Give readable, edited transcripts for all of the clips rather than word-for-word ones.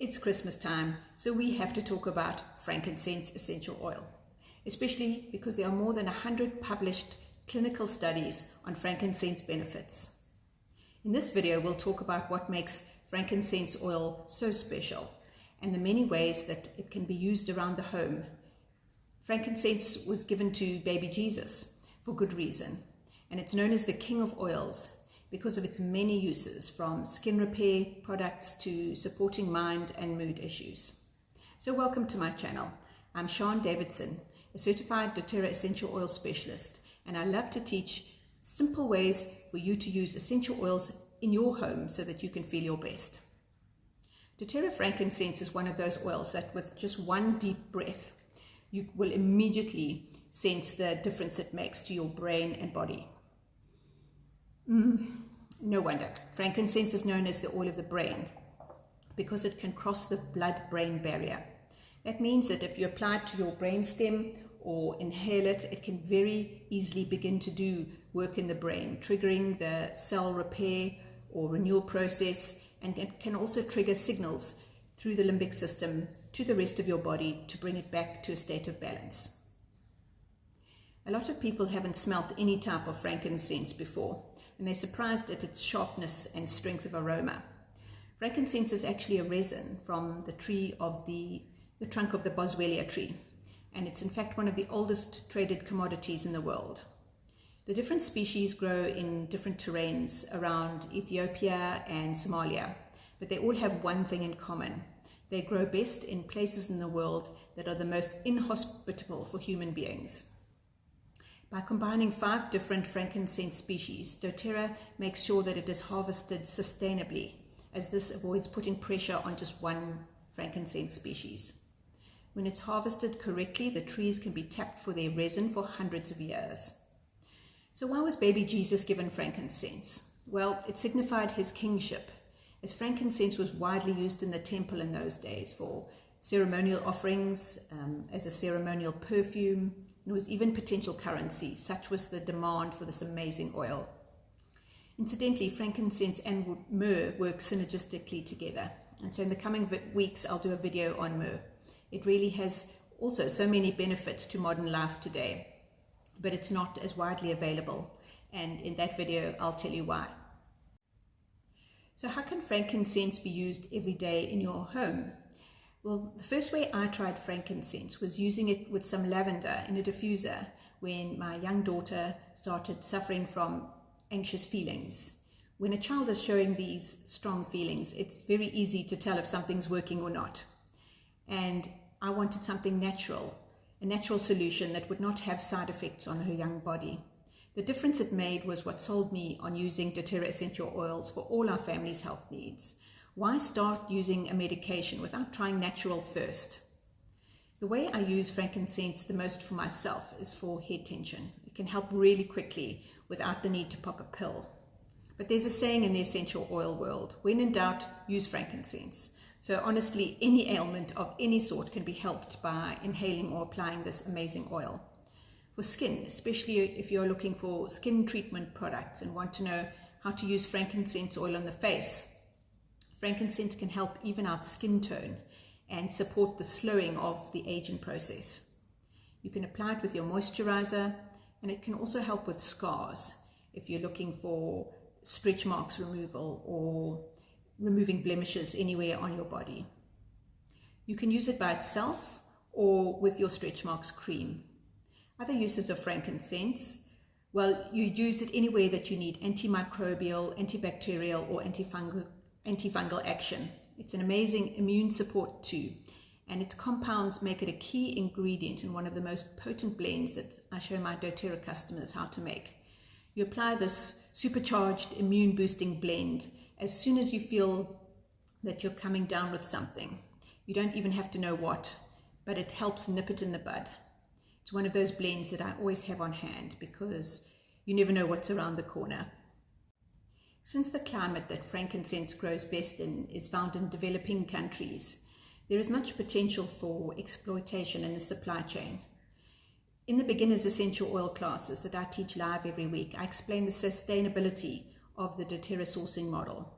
It's Christmas time, so we have to talk about frankincense essential oil, especially because there are more than 100 published clinical studies on frankincense benefits. In this video, we'll talk about what makes frankincense oil so special and the many ways that it can be used around the home. Frankincense was given to baby Jesus for good reason, and it's known as the king of oils because of its many uses, from skin repair products to supporting mind and mood issues. So welcome to my channel. I'm Sian Davidson, a certified doTERRA essential oil specialist, and I love to teach simple ways for you to use essential oils in your home so that you can feel your best. doTERRA frankincense is one of those oils that with just one deep breath, you will immediately sense the difference it makes to your brain and body. No wonder. Frankincense is known as the oil of the brain because it can cross the blood-brain barrier. That means that if you apply it to your brainstem or inhale it, it can very easily begin to do work in the brain, triggering the cell repair or renewal process, and it can also trigger signals through the limbic system to the rest of your body to bring it back to a state of balance. A lot of people haven't smelt any type of frankincense before, and they're surprised at its sharpness and strength of aroma. Frankincense is actually a resin from the tree of the trunk of the boswellia tree, and it's in fact one of the oldest traded commodities in the world. The different species grow in different terrains around Ethiopia and Somalia, but they all have one thing in common. They grow best in places in the world that are the most inhospitable for human beings. By combining 5 different frankincense species, doTERRA makes sure that it is harvested sustainably, as this avoids putting pressure on just one frankincense species. When it's harvested correctly, the trees can be tapped for their resin for hundreds of years. So why was baby Jesus given frankincense? Well, it signified his kingship, as frankincense was widely used in the temple in those days for ceremonial offerings, as a ceremonial perfume. It was even potential currency. Such was the demand for this amazing oil. Incidentally, frankincense and myrrh work synergistically together. And so in the coming weeks, I'll do a video on myrrh. It really has also so many benefits to modern life today, but it's not as widely available. And in that video, I'll tell you why. So how can frankincense be used every day in your home? Well, the first way I tried frankincense was using it with some lavender in a diffuser when my young daughter started suffering from anxious feelings. When a child is showing these strong feelings, it's very easy to tell if something's working or not. And I wanted something natural, a natural solution that would not have side effects on her young body. The difference it made was what sold me on using doTERRA essential oils for all our family's health needs. Why start using a medication without trying natural first? The way I use frankincense the most for myself is for head tension. It can help really quickly without the need to pop a pill. But there's a saying in the essential oil world, when in doubt, use frankincense. So honestly, any ailment of any sort can be helped by inhaling or applying this amazing oil. For skin, especially if you're looking for skin treatment products and want to know how to use frankincense oil on the face, frankincense can help even out skin tone and support the slowing of the aging process. You can apply it with your moisturizer, and it can also help with scars if you're looking for stretch marks removal or removing blemishes anywhere on your body. You can use it by itself or with your stretch marks cream. Other uses of frankincense, well, you use it anywhere that you need antimicrobial, antibacterial, or antifungal action. It's an amazing immune support too, and its compounds make it a key ingredient in one of the most potent blends that I show my doTERRA customers how to make. You apply this supercharged immune boosting blend as soon as you feel that you're coming down with something. You don't even have to know what, but it helps nip it in the bud. It's one of those blends that I always have on hand because you never know what's around the corner. Since the climate that frankincense grows best in is found in developing countries, there is much potential for exploitation in the supply chain. In the beginner's essential oil classes that I teach live every week, I explain the sustainability of the doTERRA sourcing model.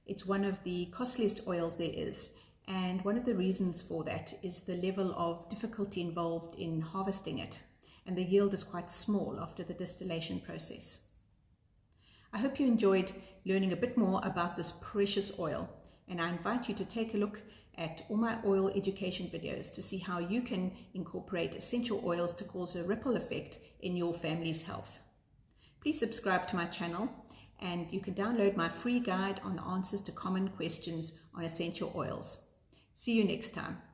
It's one of the costliest oils there is, And one of the reasons for that is the level of difficulty involved in harvesting it, and the yield is quite small after the distillation process. I hope you enjoyed learning a bit more about this precious oil, and I invite you to take a look at all my oil education videos to see how you can incorporate essential oils to cause a ripple effect in your family's health. Please subscribe to my channel, and you can download my free guide on the answers to common questions on essential oils. See you next time.